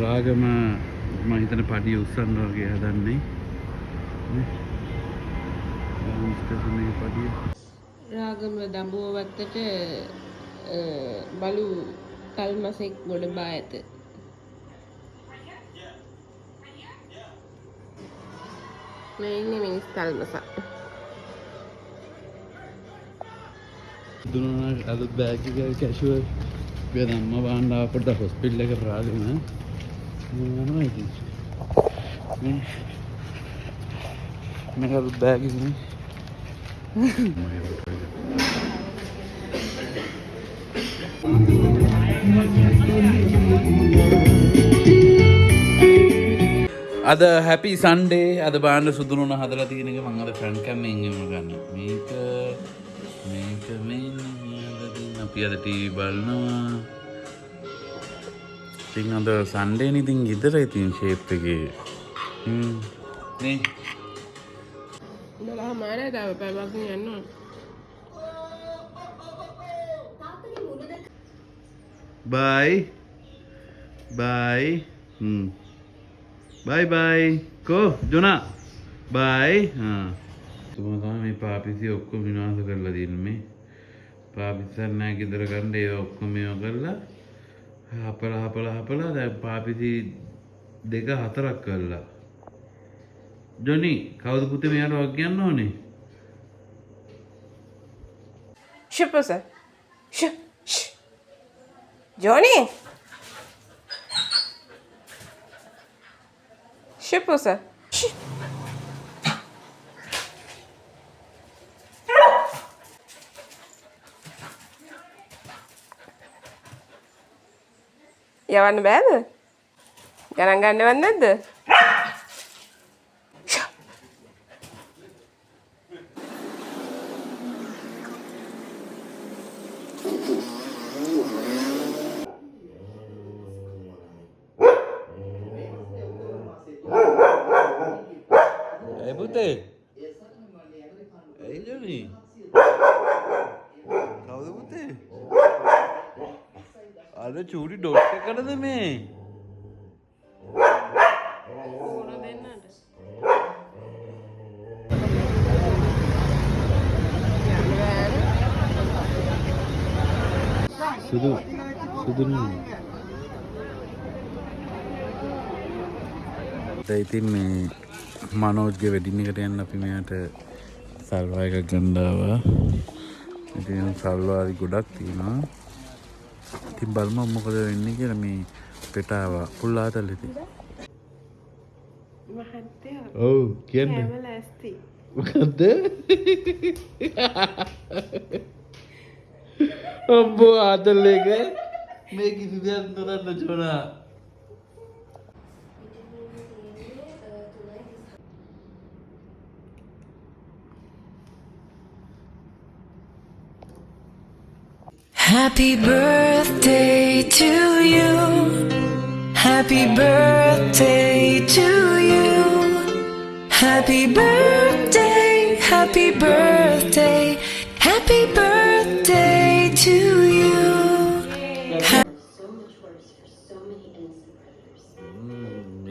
රාගම මම හිතන පඩිය උස්සන්න වගේ හදන්නේ නේ ස්ටේෂන් එකේ පඩිය රාගම දඹුව වත්තට බලු තල්මසෙක් ගොඩ බා ඇත. මේ ඉන්නේ මිනිස් තල්මසා. දුන්නා අද බෑග් එක කැෂුවල් වෙනම්ම වහන්න අපිට හොස්පිටල් එකට රාගම යනවා ඉතින් මේක බෑග් එක නේ අද හැපි සන්ඩේ අද බාන්න සුදුනුන හදලා තියෙන එක මම අද ෆ්‍රන්ට් කැමෙන් ඉන්න ගන්න මේක මෙන්න අපි අද ටීවී බලනවා ඉතින් අද සන්ඩේ නේ ඉතින් ගෙදර ඉතින් ෂේප් එකේ නේ උඹලා මාරේ දාව පැයක් යනවා. bye bye bye bye ko jona bye තුමා තමයි මේ පාපිසි ඔක්කොම විනාශ කරලා දෙන්නේ මේ පාපිසන් නැහැ ගෙදර ගන්න ඒ ඔක්කොම මේව කරලා හපලා දැන් පාපිසි 2-4ක් කරලා ජොනි කවුද පුතේ මෙයාට වක් කියන්න ඕනේ ෂපස ජොනි ෂපස යවන්න බෑද? ගණන් ගන්නවත් නැද්ද? ඒ පුතේ ඒ ජොනි කවුද පුතේ අර චූටි ඩොට් එකකටද මේ සුදු ඉතින් මේ මනෝජ්ගේ වෙඩින් එකට යන්න අපි මෙයාට සල්වා එකක් ගන්න ආවා. ඉතින් සල්වාරි ගොඩක් තියෙනවා. ඉතින් බලමු මොකද වෙන්නේ කියලා මේ පෙටාව පුල්ලාතල් ඉතින්. මහත්තයා. ඔව් කියන්නේ. කැමල ඇස්ති. මොකද්ද? අම්බෝ ආතල් එක මේ කිසි දෙයක් නොදන්න ජොනා. Happy birthday to you. Happy birthday to you. Happy birthday, happy birthday, happy birthday to you.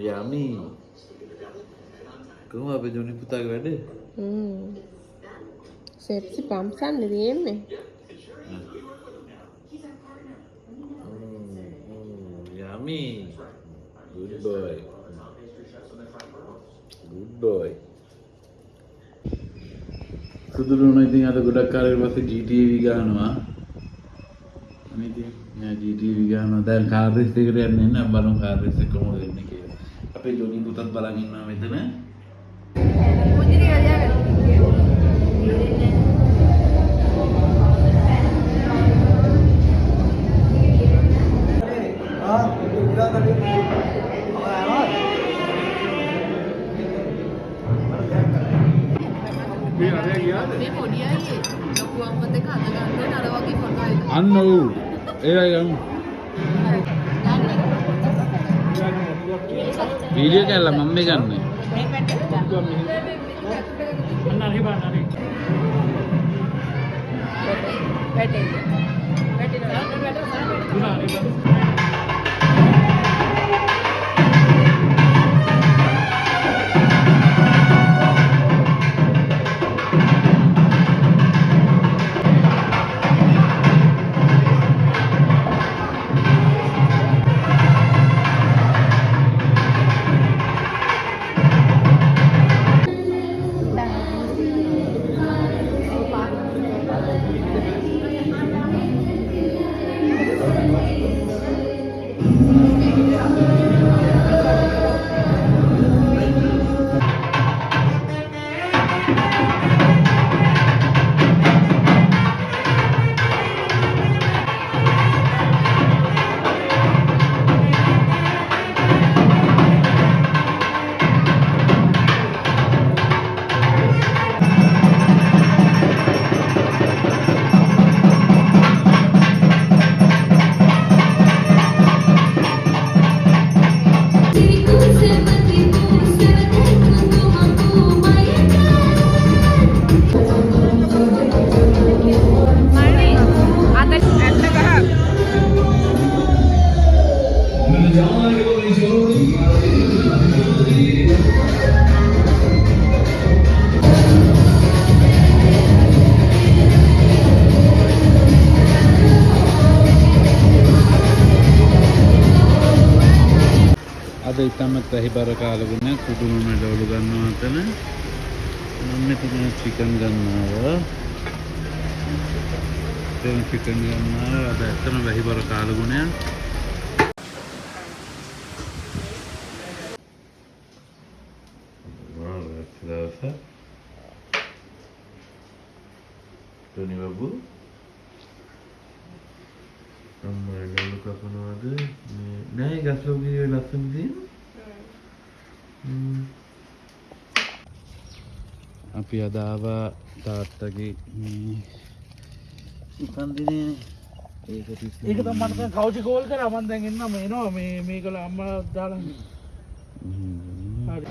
Yummy. Kamu apa Joni putar ke ada? සෙප්සි පම්සන්න තියෙන්නේ. Yummy. Good boy. Good boy. සුදුරුණ ඉතින් අද ගොඩක් කාලෙකට පස්සේ GTV ගහනවා. අනේ ඉතින් නෑ GTV ගහනවා. දැන් කාර් රේස් එකකට යන්නේ නැහැ. බලමු කාර් රේස් එක කොහොමද වෙන්නේ කියලා. අපේ ජොනි පුතත් බලන් ඉන්නවා මෙතන. අන්න ඔව් ඒකයි ගමු වීඩියෝ කැල්ල මම මේ ගන්න වැටේ. 1 අද ඉතාමත් ඇහිබර කාලගුණයක් කුඩුණු මැඩවලු ගන්නවා අතන මම මෙතන චිකන් ගන්නවා එතන චිකන් ගන්නවා අද ඇත්තම ඇහිබර කාලගුණයක් දවස තොනි බබු අම්මා නළු කපනවාද නෑ ගස්ලෝගේ ලස්සන තියෙන අපි අද ආවා තාත්තගේ උපන් දිනේ ඒක තමයි මට දැන් කවුචි කෝල් කරා මම දැන් එන්න මේ එනවා මේකල අම්මා දාලා හරි